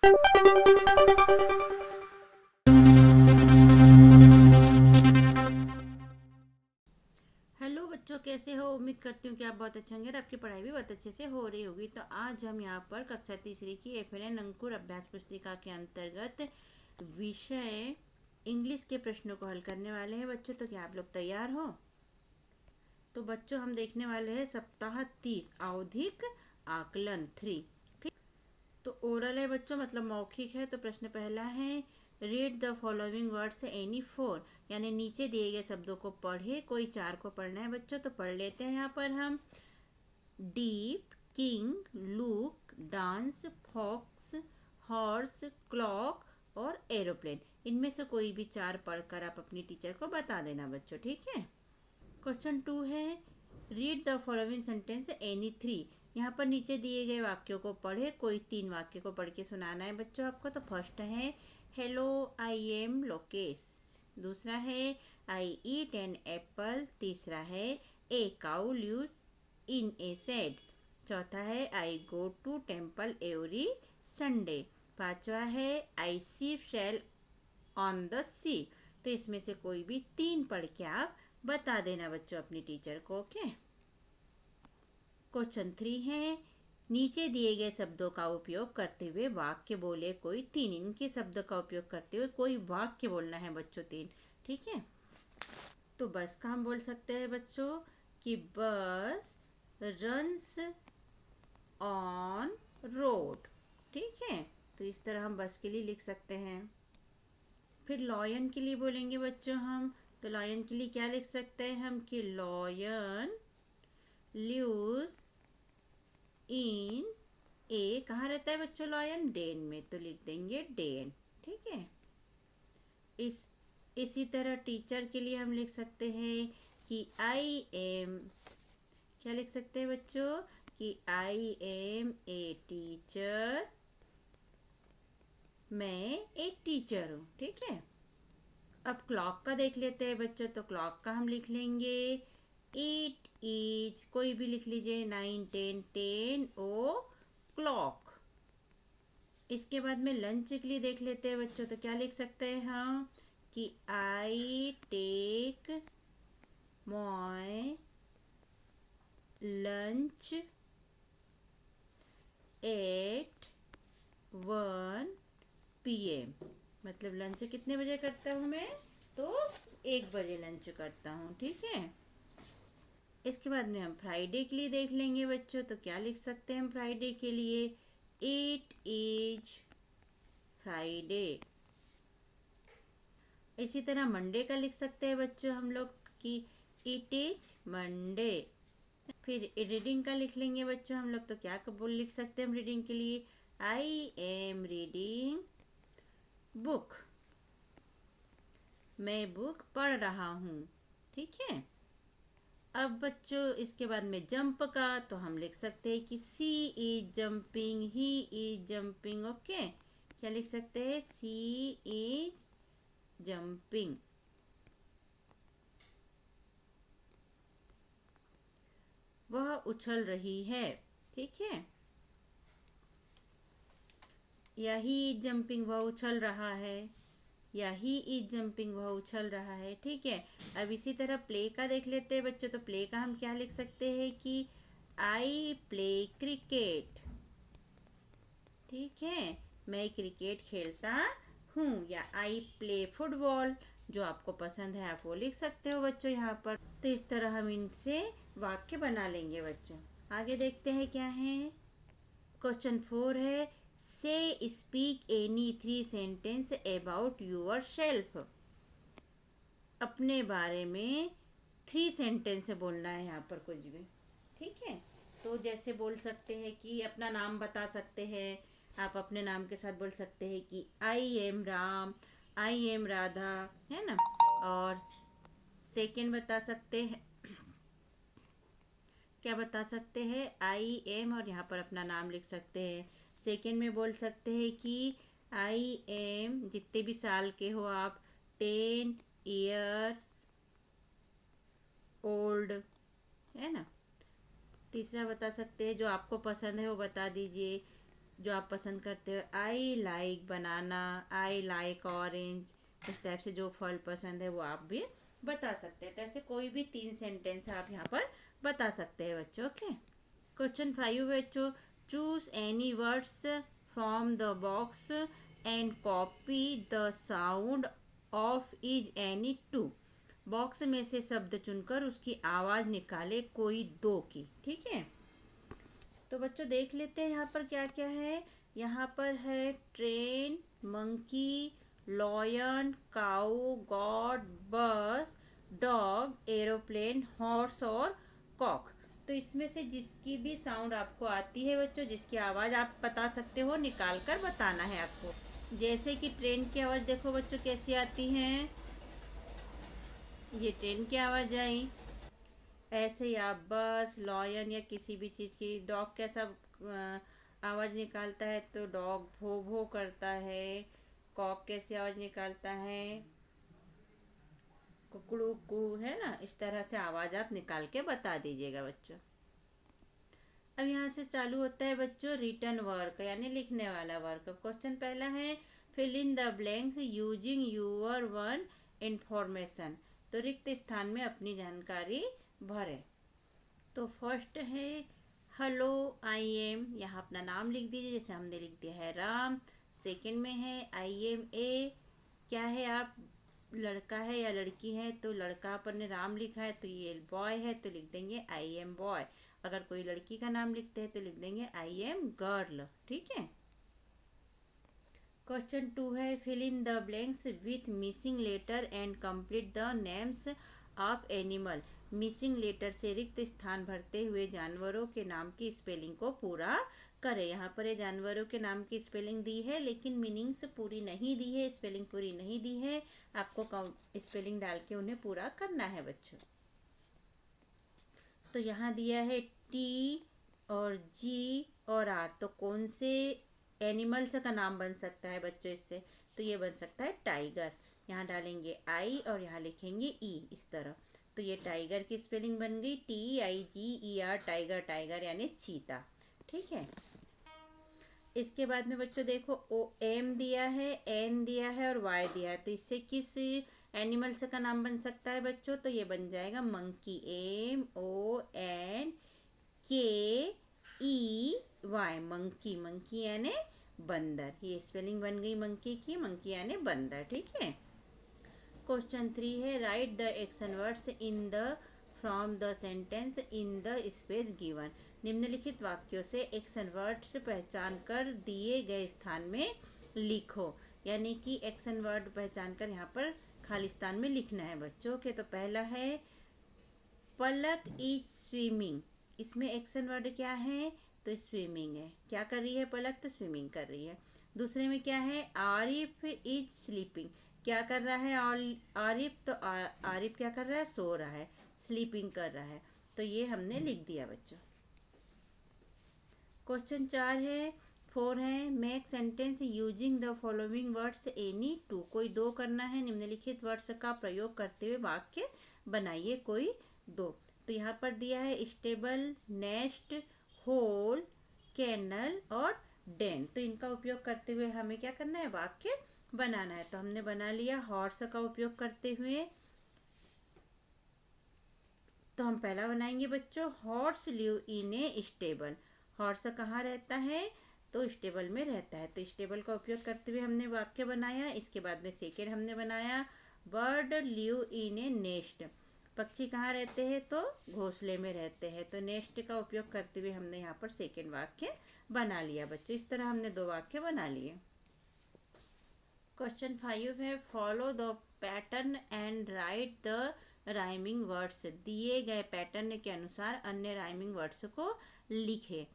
Hello बच्चों, कैसे हो? उम्मीद करती हूँ कि आप बहुत अच्छे होंगे और आपकी पढ़ाई भी बहुत अच्छे से हो रही होगी। तो आज हम यहाँ पर कक्षा तीसरी की एफएनएन अंकुर अभ्यास पुस्तिका के अंतर्गत विषय इंग्लिश के प्रश्नों को हल करने वाले हैं बच्चों। तो क्या आप लोग तैयार हो? तो बच्चों, हम देखने वाले हैं सप्ताह 30 आवधिक आकलन 3। तो ओरल है बच्चों, मतलब मौखिक है। तो प्रश्न पहला है, read the following words any four, यानी नीचे दिए गए शब्दों को पढ़े, कोई 4 को पढ़ना है बच्चों। तो पढ़ लेते हैं यहाँ पर हम। Deep, king, look, dance, fox, horse, clock और एरोप्लेन। इनमें से कोई भी 4 पढ़कर आप अपनी टीचर को बता देना बच्चों, ठीक है। क्वेश्चन 2 है, read the following sentence any 3। यहाँ पर नीचे दिए गए वाक्यों को पढ़े, कोई 3 वाक्य को पढ़ के सुनाना है बच्चों आपको। तो फर्स्ट है, हेलो आई एम लोकेश। दूसरा है, आई ईट एन एप्पल। तीसरा है, a cow lives in a shed. चौथा है, I go to temple every Sunday. पांचवा है, I see sail on the sea. तो इसमें से कोई भी 3 पढ़ के आप बता देना बच्चों अपनी टीचर को, ओके। क्वेश्चन 3 है, नीचे दिए गए शब्दों का उपयोग करते हुए वाक्य बोले कोई 3। इनके शब्द का उपयोग करते हुए कोई वाक्य बोलना है बच्चों 3, ठीक है। तो बस का हम बोल सकते हैं बच्चों कि बस रन्स ऑन रोड, ठीक है। तो इस तरह हम बस के लिए लिख सकते हैं। फिर लॉयन के लिए बोलेंगे बच्चों हम। तो लॉयन के लिए क्या लिख सकते हैं हम कि लॉयन लिव्स इन ए, कहाँ रहता है बच्चों लॉयन? डेन में। तो लिख देंगे डेन, ठीक है। इसी तरह टीचर के लिए हम लिख सकते हैं कि आई एम, क्या लिख सकते हैं बच्चों कि आई एम ए टीचर, मैं एक टीचर हूँ, ठीक है। अब क्लॉक का देख लेते हैं बच्चों। तो क्लॉक का हम लिख लेंगे, इट इज, कोई भी लिख लीजिए, 9 10 10 ओ क्लॉक। इसके बाद में लंच के लिए देख लेते हैं बच्चों। तो क्या लिख सकते हैं हम कि I take my lunch at 1 PM। मतलब लंच कितने बजे करता हूँ मैं? तो 1 बजे लंच करता हूँ, ठीक है। इसके बाद में हम फ्राइडे के लिए देख लेंगे बच्चों। तो क्या लिख सकते हैं हम फ्राइडे के लिए? It is Friday. इसी तरह मंडे का लिख सकते हैं बच्चों हम लोग कि इट इज मंडे। फिर रीडिंग का लिख लेंगे बच्चों हम लोग। तो क्या बोल लिख सकते हैं हम रीडिंग के लिए? आई एम रीडिंग बुक, मैं बुक पढ़ रहा हूँ, ठीक है। अब बच्चों इसके बाद में जंप का, तो हम लिख सकते हैं कि she is jumping, he is jumping, okay. क्या लिख सकते हैं? She is jumping. वह उछल रही है, ठीक है। या ही इज जंपिंग, वह उछल रहा है। या ही इज जंपिंग, वह उछल रहा है, ठीक है। अब इसी तरह प्ले का देख लेते हैं बच्चों। तो प्ले का हम क्या लिख सकते हैं कि आई प्ले क्रिकेट, ठीक है, मैं क्रिकेट खेलता हूँ। या आई प्ले फुटबॉल, जो आपको पसंद है आप वो लिख सकते हो बच्चों यहाँ पर। तो इस तरह हम इनसे वाक्य बना लेंगे बच्चों। आगे देखते हैं क्या है। क्वेश्चन 4 है, से speak any 3 sentence about your self. अपने बारे में 3 सेंटेंस बोलना है यहाँ पर कुछ भी, ठीक है। तो जैसे बोल सकते हैं कि अपना नाम बता सकते हैं आप। अपने नाम के साथ बोल सकते हैं कि I am Ram, I am Radha, है ना। और सेकंड बता सकते हैं, क्या बता सकते हैं? आई एम, और यहाँ पर अपना नाम लिख सकते हैं। सेकंड में बोल सकते हैं कि आई एम, जितने भी साल के हो आप, 10 ईयर ओल्ड, है ना। तीसरा बता सकते हैं जो आपको पसंद है वो बता दीजिए, जो आप पसंद करते हो। I like banana, I like orange, इस टाइप से जो फल पसंद है वो आप भी बता सकते हैं। तो ऐसे कोई भी 3 सेंटेंस आप यहाँ पर बता सकते हैं बच्चों। ओके, क्वेश्चन 5 बच्चों, choose any words from the box and copy the sound of is any two. Box में से शब्द चुनकर उसकी आवाज निकाले कोई दो की। ठीक है, तो बच्चों देख लेते हैं यहाँ पर क्या क्या है। यहाँ पर है ट्रेन, मंकी, लॉयन, काऊ, गॉड, बस, डॉग, एरोप्लेन, हॉर्स और कॉक। तो इसमें से जिसकी भी साउंड आपको आती है बच्चों, जिसकी आवाज आप बता सकते हो, निकाल कर बताना है आपको। जैसे कि ट्रेन की आवाज देखो बच्चों कैसी आती है, ये ट्रेन की आवाज आई। ऐसे ही आप बस, लॉयन या किसी भी चीज की, डॉग कैसा आवाज निकालता है, तो डॉग भो भो करता है। कॉक कैसी आवाज निकालता है, कुकड़ू कू, है ना। इस तरह से आवाज आप निकाल के बता दीजिएगा बच्चों। अब यहाँ से चालू होता है बच्चों रिटन वर्क, यानी लिखने वाला वर्क। क्वेश्चन पहला है, fill in the blanks using your own information. तो रिक्त स्थान में अपनी जानकारी भरें। तो फर्स्ट है हेलो आई एम, यहाँ अपना नाम लिख दीजिए, जैसे हमने लिख दिया है राम। सेकंड में है आई एम ए, क्या है आप, लड़का है या लड़की है, तो लड़का अपन ने राम लिखा है तो ये बॉय है, तो लिख देंगे आई एम बॉय। अगर कोई लड़की का नाम लिखते हैं तो लिख देंगे आई एम गर्ल। ठीक है, क्वेश्चन 2 है, fill in the blanks with missing letter and complete the names of animal. Missing letter से रिक्त स्थान भरते हुए जानवरों के नाम की स्पेलिंग को पूरा करें। यहाँ पर ये जानवरों के नाम की स्पेलिंग दी है, लेकिन मीनिंग्स पूरी नहीं दी है, स्पेलिंग पूरी नहीं दी है। आपको स्पेलिंग डाल के उन्हें पूरा करना है बच्चों। तो यहाँ दिया है टी और जी और आर, तो कौन से एनिमल्स का नाम बन सकता है बच्चों इससे, तो ये बन सकता है टाइगर। यहाँ डालेंगे आई और यहाँ लिखेंगे ई, इस तरह। तो ये टाइगर की स्पेलिंग बन गई TIGER, टाइगर, टाइगर यानी चीता। ठीक है, इसके बाद में बच्चों देखो ओ एम दिया है, एन दिया है और वाई दिया है, तो इससे किस एनिमल्स का नाम बन सकता है बच्चों, तो ये बन जाएगा मंकी, MONKEY, मंकी, मंकी यानी बंदर। ये स्पेलिंग बन गई मंकी की, मंकी यानी बंदर। ठीक है, क्वेश्चन 3 है, right the action words in the from the sentence in the space given. निम्नलिखित वाक्यों से एक्शन वर्ड्स पहचान कर दिए गए स्थान में लिखो। यानी कि एक्शन वर्ड पहचान कर यहाँ पर खाली स्थान में लिखना है बच्चों के। तो पहला है पलक इज स्विमिंग, इसमें एक्शन वर्ड क्या है, तो स्विमिंग है। क्या कर रही है पलक, तो स्विमिंग कर रही है। दूसरे में क्या है, आरिफ इज स्लीपिंग, क्या कर रहा है आरिफ, तो आरिफ क्या कर रहा है, सो रहा है, स्लीपिंग कर रहा है। तो ये हमने लिख दिया बच्चों। क्वेश्चन 4 है make sentence using the following words any two. कोई दो करना है, निम्नलिखित वर्ड्स का प्रयोग करते हुए वाक्य बनाइए कोई दो। तो यहाँ पर दिया है स्टेबल, नेस्ट, होल, कैनल और डेन। तो इनका उपयोग करते हुए हमें क्या करना है, वाक्य बनाना है। तो हमने बना लिया हॉर्स का उपयोग करते हुए। तो हम पहला बनाएंगे बच्चों, horse live in A stable. Horse कहाँ रहता है, तो स्टेबल में रहता है। तो स्टेबल का उपयोग करते हुए हमने वाक्य बनाया। इसके बाद में सेकेंड हमने बनाया, bird live in A nest. पक्षी कहाँ रहते हैं, तो घोंसले में रहते हैं। तो नेस्ट का उपयोग करते हुए हमने यहाँ पर सेकेंड वाक्य बना लिया बच्चों। इस तरह हमने 2 वाक्य बना लिए। क्वेश्चन 5 है, follow the pattern and right the rhyming words. दिए गए पैटर्न के अनुसार अन्य राइमिंग वर्ड्स को लिखे।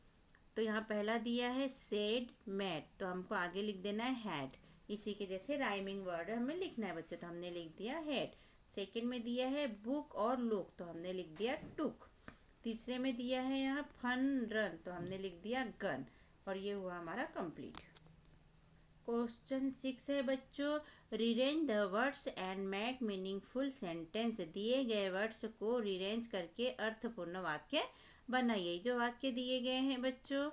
तो यहाँ पहला दिया है सेड, मैड, तो हमको आगे लिख देना है हैड। इसी के जैसे राइमिंग वर्ड हमें लिखना है बच्चों, तो हमने लिख दिया हैड। सेकंड में दिया है बुक और लुक, तो हमने लिख दिया टुक। तीसरे में दिया है यहाँ फन रन, तो हमने लिख दिया गन। और ये हुआ हमारा कंप्लीट। क्वेश्चन 6 है बच्चों, rearrange the words and make meaningful sentence. दिए गए वर्ड्स को रीरेंज करके अर्थपूर्ण वाक्य बनाइए। जो वाक्य दिए गए हैं बच्चों,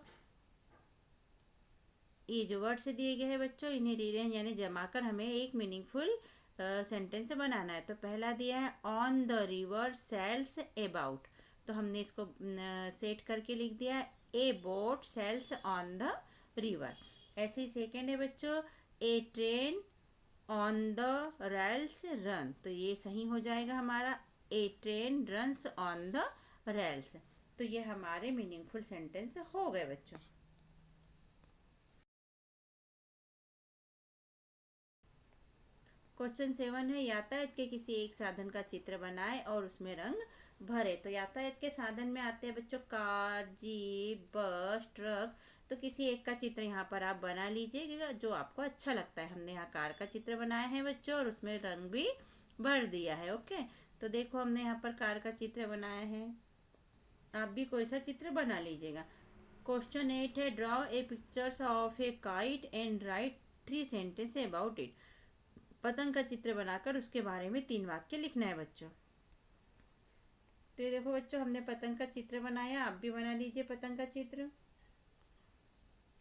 ये जो वर्ड्स दिए गए हैं बच्चों, इन्हें रीअरेंज यानी जमा कर हमें एक मीनिंगफुल सेंटेंस बनाना है। तो पहला दिया है on the river sails about, तो हमने इसको सेट करके लिख दिया a boat sails on the river. ऐसे ही सेकेंड है बच्चों, a train on the rails run, तो ये सही हो जाएगा हमारा, a train runs on the rails. तो ये हमारे मीनिंगफुल सेंटेंस हो गए बच्चों। क्वेश्चन 7 है यातायात के किसी एक साधन का चित्र बनाए और उसमें रंग भरे। तो यातायात के साधन में आते हैं बच्चों कार, जीप, बस, ट्रक। तो किसी एक का चित्र यहाँ पर आप बना लीजिएगा जो आपको अच्छा लगता है। हमने यहाँ कार का चित्र बनाया है बच्चों और उसमें रंग भी भर दिया है। ओके, तो देखो हमने यहाँ पर कार का चित्र बनाया है, आप भी कोई सा चित्र बना लीजिएगा। क्वेश्चन 8 है draw a pictures of A kite and right 3 sentence about it. पतंग का चित्र बनाकर उसके बारे में 3 वाक्य लिखना है बच्चों। तो ये देखो बच्चों, हमने पतंग का चित्र बनाया, आप भी बना लीजिए पतंग का चित्र।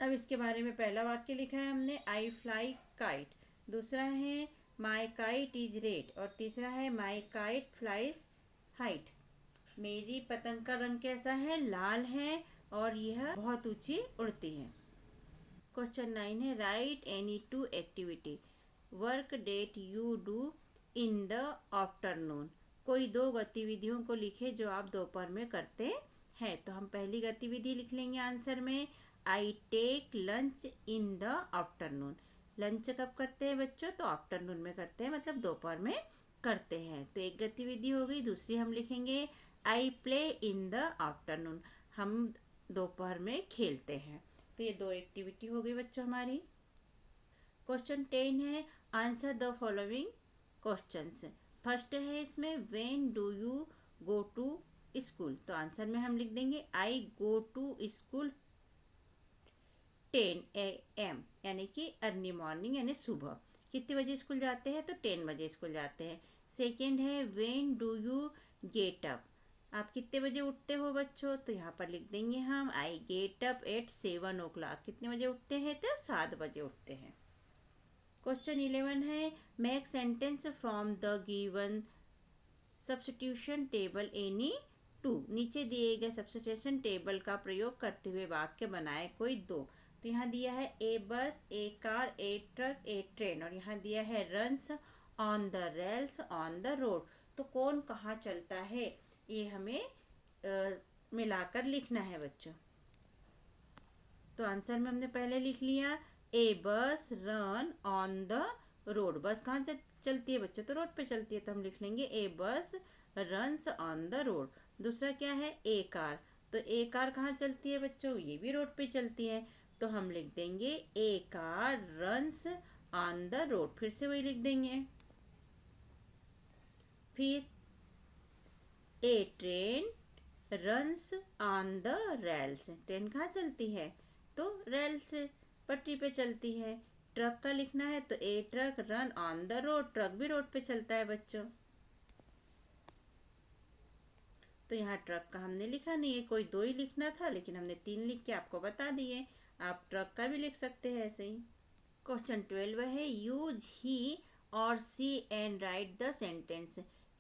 अब इसके बारे में पहला वाक्य लिखा है हमने, आई फ्लाई काइट। दूसरा है माई काइट इज रेड, और तीसरा है माई काइट फ्लाइज हाइट। मेरी पतंग का रंग कैसा है, लाल है, और यह बहुत ऊंची उड़ती है। क्वेश्चन 9 है write any two activity work that you do in the afternoon. कोई 2 गतिविधियों को लिखे जो आप दोपहर में करते हैं। तो हम पहली गतिविधि लिख लेंगे आंसर में, I take lunch in the afternoon. Lunch कब करते हैं बच्चों, तो आफ्टरनून में करते हैं, मतलब दोपहर में करते हैं। तो एक गतिविधि हो गई। दूसरी हम लिखेंगे I play in the afternoon, हम दोपहर में खेलते हैं। तो ये 2 एक्टिविटी हो गई बच्चों हमारी। क्वेश्चन 10 है answer the following questions. First है इसमें when do you go to school. तो आंसर में हम लिख देंगे I go to school 10 AM, यानी कि अर्ली मॉर्निंग यानी सुबह। कितने बजे स्कूल जाते हैं, तो 10 बजे स्कूल जाते हैं। सेकेंड है when do you get up, आप कितने बजे उठते हो बच्चों, तो यहाँ पर लिख देंगे हम I get up at 7 o'clock। कितने बजे उठते हैं, तो 7 बजे उठते हैं। क्वेश्चन 11 है make sentence from the given substitution table any 2। नीचे दिए गए सब्स्टिट्यूशन टेबल का प्रयोग करते हुए वाक्य बनाए कोई 2। तो यहाँ दिया है ए बस, ए कार, ए ट्रक, ए ट्रेन, और यहाँ दिया है runs on the rails on the road. तो कौन कहाँ चलता है ये हमें मिलाकर लिखना है बच्चों। तो आंसर में हमने पहले लिख लिया ए बस रन ऑन द रोड। बस कहाँ चलती है बच्चों, तो रोड पे चलती है, तो हम लिख लेंगे ए बस रन्स ऑन द रोड। दूसरा क्या है ए कार, तो ए कार कहाँ चलती है बच्चों, ये भी रोड पे चलती है, तो हम लिख देंगे a car runs on the road. फिर से वही लिख देंगे। फिर a train runs on the rails, train कहाँ चलती है, तो रेल्स पटरी पे चलती है। ट्रक का लिखना है तो a truck run on the road, truck भी रोड पे चलता है बच्चों। तो यहाँ ट्रक का हमने लिखा नहीं है, कोई 2 ही लिखना था, लेकिन हमने 3 लिख के आपको बता दिए। आप ट्रक का भी लिख सकते हैं ऐसे ही। क्वेश्चन 12 है यूज ही और सी एंड राइट द सेंटेंस।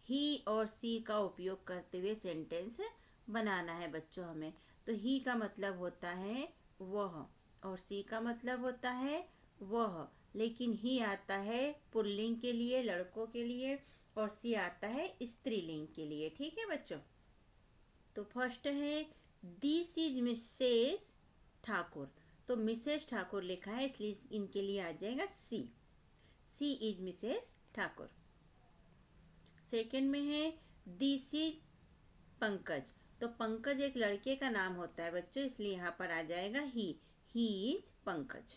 ही और सी का उपयोग करते हुए सेंटेंस बनाना है बच्चों हमें। तो ही का मतलब होता है वह, और सी का मतलब होता है वह, लेकिन ही आता है पुल्लिंग के लिए, लड़कों के लिए, और सी आता है स्त्रीलिंग के लिए। ठीक है बच्चों। तो फर्स्ट है दिस इज मिसेस ठाकुर। तो मिसेस ठाकुर लिखा है, इसलिए इनके लिए आ जाएगा सी। सी इज मिसेस ठाकुर। सेकंड में है दिस इज पंकज। तो पंकज एक लड़के का नाम होता है बच्चों, इसलिए यहाँ पर आ जाएगा ही इज पंकज।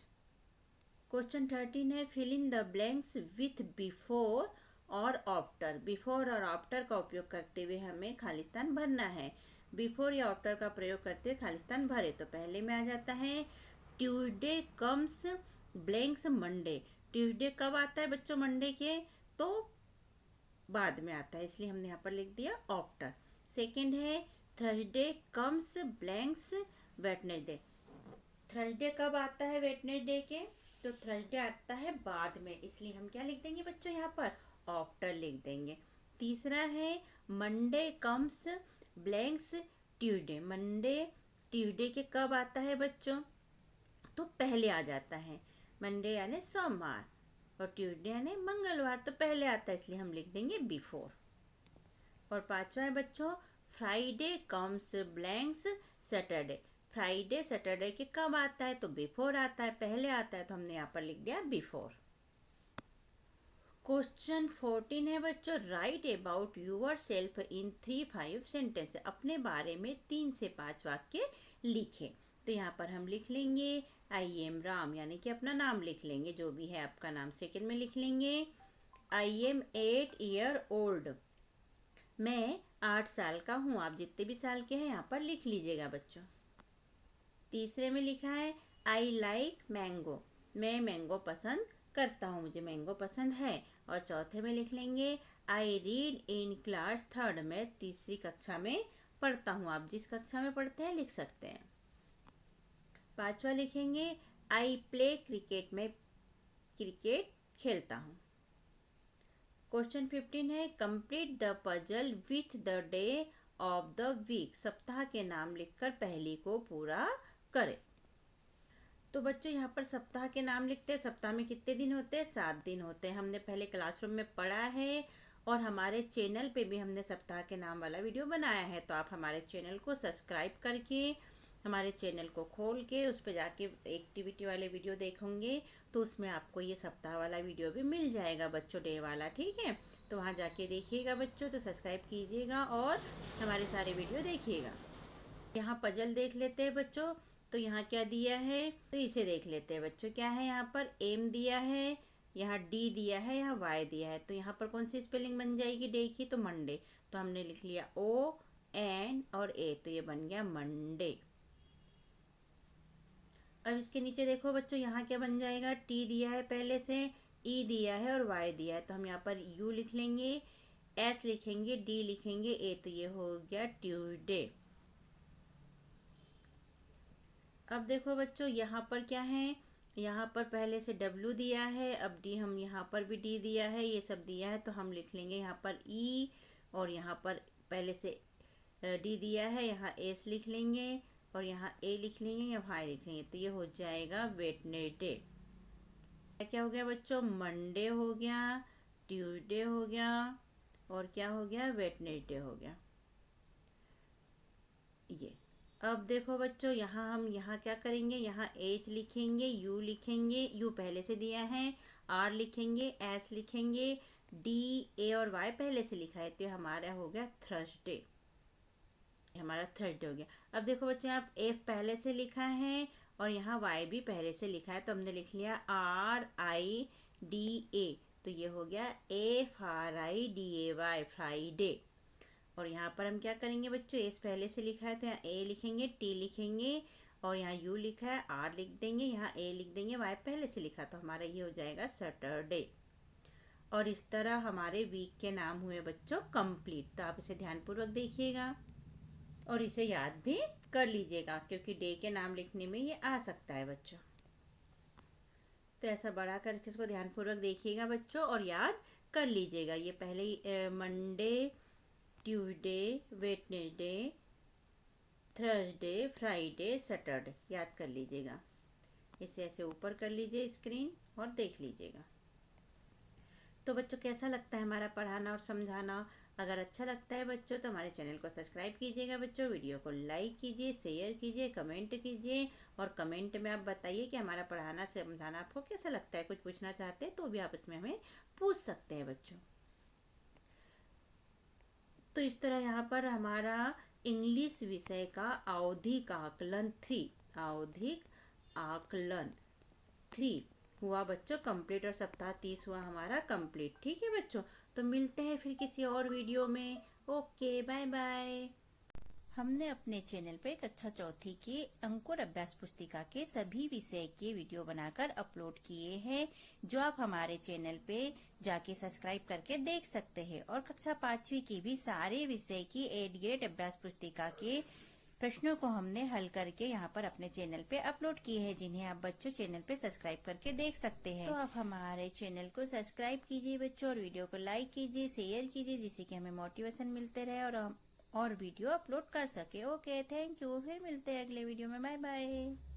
क्वेश्चन 13 है fill in the blanks with before और आफ्टर। बिफोर और आफ्टर का उपयोग करते हुए हमें खालिस्तान भरना है। बिफोर या आफ्टर का प्रयोग करते हुए खालिस्तान भरे। तो पहले में आ जाता है Tuesday comes blanks Monday. Tuesday कब आता है बच्चों, मंडे के तो बाद में आता है, इसलिए हमने यहाँ पर लिख दिया आफ्टर। सेकेंड है Thursday comes blanks Wednesday. Thursday कब आता है वेडनेसडे के? तो थर्सडे आता है बाद में, इसलिए हम क्या लिख देंगे बच्चों यहाँ पर? आफ्टर लिख देंगे। तीसरा है Monday comes blanks Tuesday. Monday Tuesday के कब आता है बच्चों? तो पहले आ जाता है। मंडे यानी सोमवार और ट्यूसडे यानी मंगलवार, तो पहले आता है, इसलिए हम लिख देंगे बिफोर। और पांचवा है बच्चों Friday comes blanks Saturday. Friday Saturday के कब आता है? तो बिफोर आता है, पहले आता है, तो हमने यहाँ पर लिख दिया बिफोर। क्वेश्चन 14 है बच्चों write about yourself in 3-5 sentence. अपने बारे में 3 से 5 वाक्य लिखें। तो यहाँ पर हम लिख लेंगे आई एम राम, यानी कि अपना नाम लिख लेंगे, जो भी है आपका नाम। सेकंड में लिख लेंगे आई एम 8 ईयर ओल्ड, मैं 8 साल का हूँ। आप जितने भी साल के हैं यहाँ पर लिख लीजिएगा बच्चों। तीसरे में लिखा है आई लाइक मैंगो, मैं मैंगो पसंद करता हूँ, मुझे मैंगो पसंद है। और चौथे में लिख लेंगे I read in class third, मैं तीसरी कक्षा में पढ़ता हूँ। आप जिस कक्षा में पढ़ते हैं लिख सकते हैं। पांचवा लिखेंगे आई प्ले क्रिकेट, मैं क्रिकेट खेलता हूँ। क्वेश्चन 15 है complete the puzzle with the day of the week. सप्ताह के नाम लिखकर पहली को पूरा करें। तो बच्चों यहाँ पर सप्ताह के नाम लिखते हैं। सप्ताह में कितने दिन होते हैं? 7 दिन होते हैं। हमने पहले क्लासरूम में पढ़ा है और हमारे चैनल पे भी हमने सप्ताह के नाम वाला वीडियो बनाया है। तो आप हमारे चैनल को सब्सक्राइब करके, हमारे चैनल को खोल के उस पर जाके एक्टिविटी वाले वीडियो देखोगे तो उसमें आपको ये सप्ताह वाला वीडियो भी मिल जाएगा बच्चों, डे वाला। ठीक है, तो वहाँ जाके देखिएगा बच्चों, तो सब्सक्राइब कीजिएगा और हमारे सारे वीडियो देखिएगा। यहाँ पजल देख लेते हैं बच्चों। तो यहाँ क्या दिया है, तो इसे देख लेते हैं बच्चों। क्या है यहाँ पर? एम दिया है, यहाँ डी दिया है, यहाँ वाई दिया है। तो यहाँ पर कौन सी स्पेलिंग बन जाएगी डे की? तो मंडे। तो हमने लिख लिया ओ एन और ए, तो ये बन गया मंडे। अब इसके नीचे देखो बच्चों, यहाँ क्या बन जाएगा? टी दिया है पहले से, ई दिया है और वाई दिया है। तो हम यहाँ पर यू लिख लेंगे, एस लिखेंगे, डी लिखेंगे, ए, तो ये हो गया ट्यूसडे। अब देखो बच्चों यहाँ पर क्या है, यहाँ पर पहले से W दिया है, अब डी, हम यहाँ पर भी D दिया है, ये सब दिया है। तो हम लिख लेंगे यहाँ पर E और यहाँ पर पहले से D दिया है, यहाँ S लिख लेंगे और यहाँ A लिख लेंगे, यहाँ Y लिख लेंगे। तो ये हो जाएगा वेडनेसडे। क्या हो गया बच्चों? मंडे हो गया, ट्यूसडे हो गया और क्या हो गया? वेडनेसडे हो गया। ये अब देखो बच्चों, यहाँ क्या करेंगे? यहाँ एच लिखेंगे, यू लिखेंगे, यू पहले से दिया है, आर लिखेंगे, एस लिखेंगे, डी, ए और वाई पहले से लिखा है। तो हमारा हो गया थर्सडे, हमारा थर्सडे हो गया। अब देखो बच्चों, यहाँ एफ पहले से लिखा है और यहाँ वाई भी पहले से लिखा है। तो हमने लिख लिया आर आई डी ए, तो ये हो गया F R I D A Y, Friday. और यहाँ पर हम क्या करेंगे बच्चों? एस पहले से लिखा है तो यहाँ ए लिखेंगे, टी लिखेंगे और यहाँ यू लिखा है, आर लिख देंगे, यहाँ ए लिख देंगे, वाई पहले से लिखा, तो हमारा ये हो जाएगा सैटरडे। और इस तरह हमारे वीक के नाम हुए बच्चों कंप्लीट। तो आप इसे ध्यानपूर्वक देखिएगा और इसे याद भी कर लीजिएगा, क्योंकि डे के नाम लिखने में ये आ सकता है बच्चों। तो ऐसा बड़ा करके इसको ध्यानपूर्वक देखिएगा बच्चों और याद कर लीजिएगा। ये पहले ही Monday, Tuesday, Wednesday, Thursday, Friday, Saturday याद कर लीजिएगा। इसे ऐसे ऊपर कर लीजिए स्क्रीन और देख लीजिएगा। तो बच्चों कैसा लगता है हमारा पढ़ाना और समझाना? अगर अच्छा लगता है बच्चों तो हमारे चैनल को सब्सक्राइब कीजिएगा बच्चों, वीडियो को लाइक कीजिए, शेयर कीजिए, कमेंट कीजिए और कमेंट में आप बताइए कि हमारा पढ़ाना समझाना आपको कैसा लगता है। कुछ पूछना चाहते हैं तो भी आप इसमें हमें पूछ सकते हैं बच्चों। तो इस तरह यहाँ पर हमारा इंग्लिश विषय का आवधिक आकलन 3 हुआ बच्चों कंप्लीट और सप्ताह 30 हुआ हमारा कंप्लीट। ठीक है बच्चों, तो मिलते हैं फिर किसी और वीडियो में। Okay, bye bye. हमने अपने चैनल पे कक्षा चौथी के अंकुर अभ्यास पुस्तिका के सभी विषय के वीडियो बनाकर अपलोड किए हैं, जो आप हमारे चैनल पे जाके सब्सक्राइब करके देख सकते हैं। और कक्षा 5वीं की भी सारे विषय की A ग्रेड अभ्यास पुस्तिका के प्रश्नों को हमने हल करके यहाँ पर अपने चैनल पे अपलोड किए हैं, जिन्हें आप बच्चों चैनल पे सब्सक्राइब करके देख सकते हैं। तो आप हमारे चैनल को सब्सक्राइब कीजिए बच्चों, और वीडियो को लाइक कीजिए, शेयर कीजिए, जिससे कि हमें मोटिवेशन मिलते रहे और हम और वीडियो अपलोड कर सके। Okay, thank you. फिर मिलते हैं अगले वीडियो में। Bye bye.